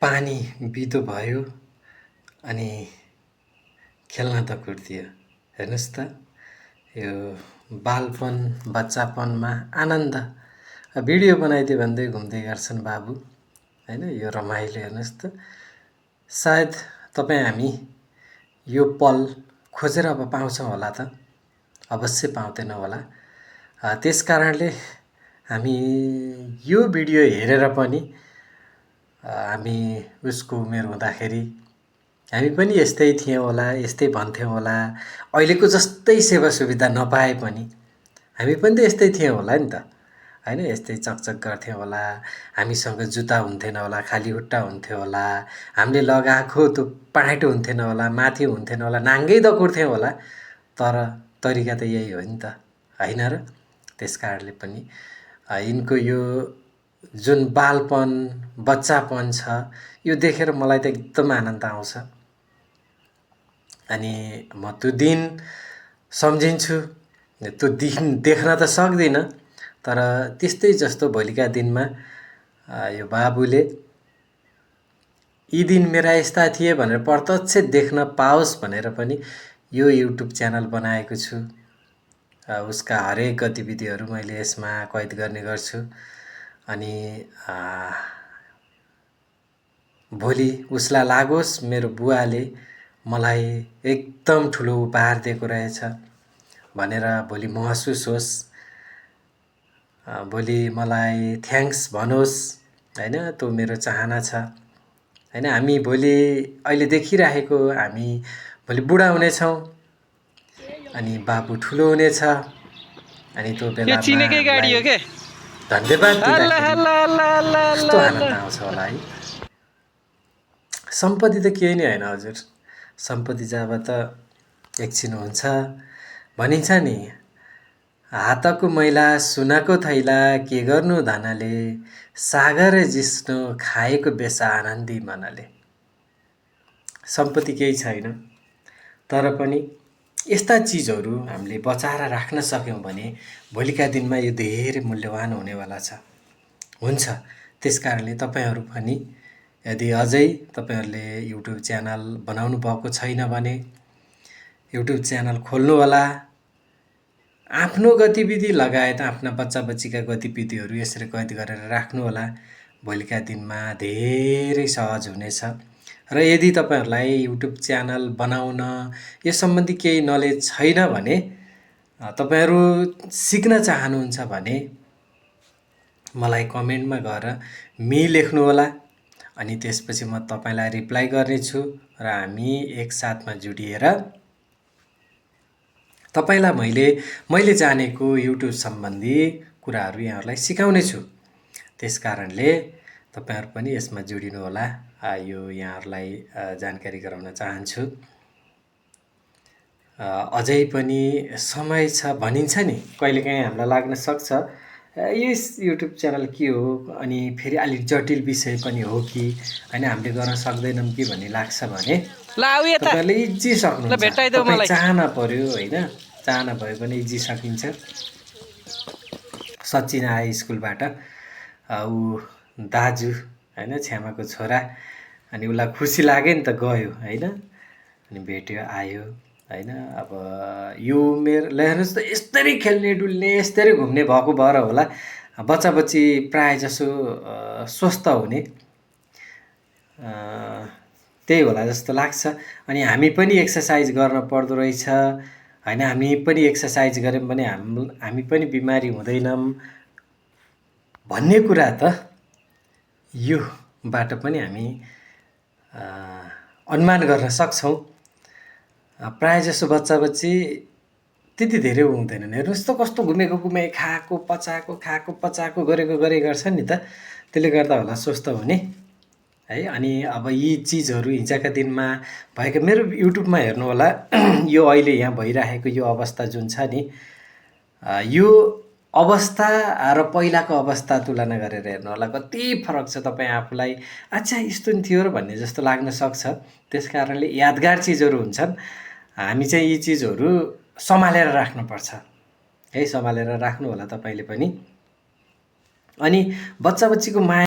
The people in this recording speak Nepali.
पानी बिदो भयो अनि खेल्न त कुर्दियो। हेर्नुहोस् त यो बालपन बच्चापनमा आनन्द भिडियो बनाइदियो भन्दै घुम्दै गर्छन् बाबु हैन। यो रमाइलो हेर्नुहोस् त। सायद तपाईँ हामी यो पल खोजेर अब पाउँछौँ होला त, अवश्य पाउँदैनौँ होला। त्यस कारणले हामी यो भिडियो हेरेर पनि हामी उसको उमेर हुँदाखेरि हामी पनि यस्तै थियौँ होला, यस्तै भन्थ्यौँ होला। अहिलेको जस्तै सेवा सुविधा नपाए पनि हामी पनि त यस्तै थियौँ होला नि त हैन। यस्तै चकचक गर्थ्यौँ होला, हामीसँग जुत्ता हुन्थेन होला, खाली खुट्टा हुन्थ्यो होला, हामीले लगाएको त्यो पाइँटो हुन्थेन होला, माथि हुन्थेन होला, नाङ्गै दकुर्थ्यौँ होला। तर तरिका त यही हो नि त हैन र। त्यस कारणले पनि यिनको यो जुन बालपन बच्चापन छ यो देखेर मलाई त एकदम आनन्द आउँछ। अनि म त्यो दिन सम्झिन्छु। त्यो दिन देख्न त सक्दिनँ, तर त्यस्तै जस्तो भोलिका दिनमा यो बाबुले यी दिन मेरा यस्ता थिए भनेर प्रत्यक्ष देख्न पाओस् भनेर पनि यो युट्युब च्यानल बनाएको छु। उसका हरेक गतिविधिहरू मैले यसमा कैद गर्ने गर्छु। अनि भोलि उसलाई लागोस् मेरो बुवाले मलाई एकदम ठुलो उपहार दिएको रहेछ भनेर भोलि महसुस होस्, भोलि मलाई थ्याङ्क्स भनोस् हैन। त्यो मेरो चाहना छ हैन। हामी भोलि अहिले देखिरहेको हामी भोलि बुढा हुनेछौँ अनि बाबु ठुलो हुनेछ अनि त्यो बेलामा चिनेकै गाडी हो के धन्यवाद दिँदाखेरि कस्तो आनन्द आउँछ होला है। सम्पत्ति त केही नै होइन हजुर, सम्पत्ति जब त एकछिन हुन्छ। भनिन्छ नि हातको मैला सुनको थैला के गर्नु धनले, सागर जिस्नो खाएको बेसा आनन्दी मनले। सम्पत्ति केही छैन, तर पनि यस्ता चिजहरू हामीले बचाएर राख्न सक्यौँ भने भोलिका दिनमा यो धेरै मूल्यवान हुनेवाला छ हुन्छ। त्यस कारणले तपाईँहरू पनि यदि अझै तपाईँहरूले युट्युब च्यानल बनाउनु भएको छैन भने युट्युब च्यानल खोल्नु होला। आफ्नो गतिविधि लगायत आफ्ना बच्चा बच्चीका गतिविधिहरू यसरी कैद गरेर राख्नु होला। भोलिका दिनमा धेरै सहज हुनेछ। र यदि तपाईँहरूलाई युट्युब च्यानल बनाउन यस सम्बन्धी केही नलेज छैन भने तपाईँहरू सिक्न चाहनुहुन्छ भने मलाई कमेन्टमा गएर मी लेख्नुहोला। अनि त्यसपछि म तपाईँलाई रिप्लाई गर्नेछु र हामी एकसाथमा जुडिएर तपाईँलाई मैले जानेको युट्युब सम्बन्धी कुराहरू यहाँहरूलाई सिकाउने छु। त्यस कारणले तपाईँहरू पनि यसमा जोडिनु होला। यो यहाँहरूलाई जानकारी गराउन चाहन्छु। अझै पनि समय छ भनिन्छ नि, कहिलेकाहीँ हामीलाई लाग्न सक्छ यस युट्युब च्यानल के हो, अनि फेरि अलिक जटिल विषय पनि हो कि होइन, हामीले गर्न सक्दैनौँ कि भन्ने लाग्छ भने तपाईँहरूले इजी सक्नुहुन्छ। तपाईँ चाहना पर्यो होइन, चाहना भयो भने इजी सकिन्छ। सचिन आयो स्कुलबाट, ऊ दाजु होइन छ्यामाको छोरा, अनि उसलाई खुसी लाग्यो नि त, गयो होइन, अनि भेट्यो आयो होइन। अब यो उमेरलाई हेर्नुहोस् त, यस्तरी खेल्ने डुल्ने यस्तरी घुम्ने भएको भएर होला बच्चा बच्ची प्रायः जसो स्वस्थ हुने, त्यही होला जस्तो लाग्छ। अनि हामी पनि एक्सर्साइज गर्न पर्दो रहेछ होइन। हामी पनि एक्सर्साइज गऱ्यौँ भने हामी पनि बिमारी हुँदैनौँ भन्ने कुरा त योबाट पनि हामी अनुमान गर्न सक्छौँ। प्रायःजसो बच्चा बच्ची त्यति धेरै हुँदैनन्। हेर्नुहोस् त कस्तो घुमेको खाएको पचाएको गरेको गर्छन् नि त, त्यसले गर्दा होला स्वस्थ हुने है। अनि अब यी चिजहरू हिजोका दिनमा भएको मेरो युट्युबमा हेर्नु होला। यो अहिले यहाँ भइरहेको यो अवस्था जुन छ नि, यो अवस्था र पहिलाको अवस्था तुलना गरेर हेर्नु होला, कति फरक छ। तपाईँ आफूलाई अच्छा यस्तो नि थियो र भन्ने जस्तो लाग्न सक्छ। त्यस कारणले यादगार चिजहरू हुन्छन्, हामी चाहिँ यी चिजहरू सम्हालेर राख्नुपर्छ है। सम्हालेर राख्नु होला तपाईँले पनि। अनि बच्चा बच्चीको माया